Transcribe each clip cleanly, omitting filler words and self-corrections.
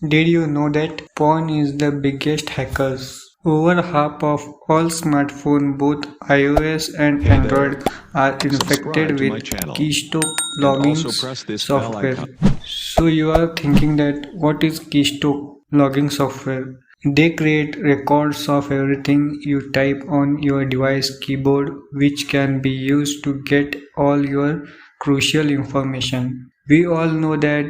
Did you know that porn is the biggest hackers? Over half of all smartphones, both iOS and Hey there. Android, are Subscribe infected to my with channel keystroke and logging also press this bell software. icon. So you are thinking that what is keystroke logging software? They create records of everything you type on your device keyboard, which can be used to get all your crucial information. We all know that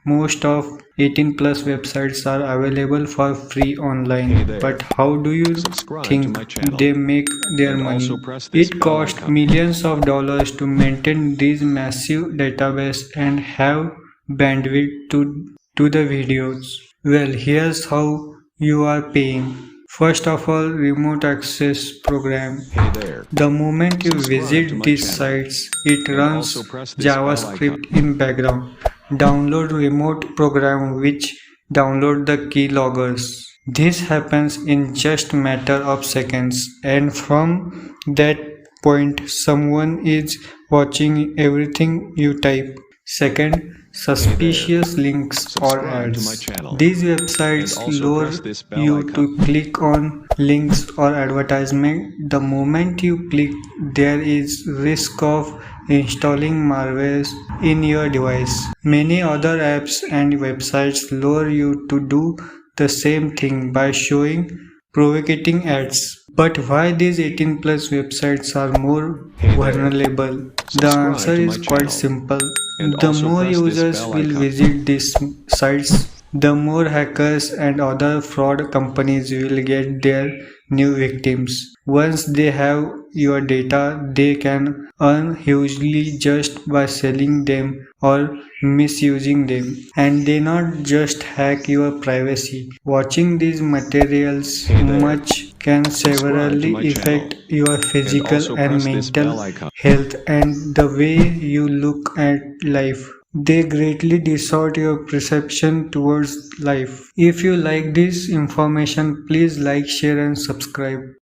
most of 18 plus websites are available for free online, Hey there. but how do you Subscribe to think my channel they make their and money? also press this It bell costs icon. millions of dollars to maintain these massive database and have bandwidth to the videos. Well, here's how you are paying. First of all, remote access program. Hey there. The moment you Subscribe to visit my these channel sites, it and runs also press this bell icon. JavaScript in background. Download remote program which download the keyloggers. This happens in just matter of seconds, and from that point someone is watching everything you type. Second, suspicious links or Subscribe to my ads. channel These and websites also lure press this bell you icon. to click on links or advertisement. The moment you click, there is risk of installing malware in your device. Many other apps and websites lure you to do the same thing by showing provocating ads. But why these 18 plus websites are more Hey there. vulnerable? The Subscribe answer to my is quite channel simple. and The also more press this users bell will icon. visit these sites, the more hackers and other fraud companies will get their new victims. Once they have your data, they can earn hugely just by selling them or misusing them. And they not just hack your privacy. Watching these materials Hey there. much can Subscribe to severely my channel affect your and physical also and press this bell mental icon. health and the way you look at life. They greatly distort your perception towards life. If you like this information, please like, share and subscribe.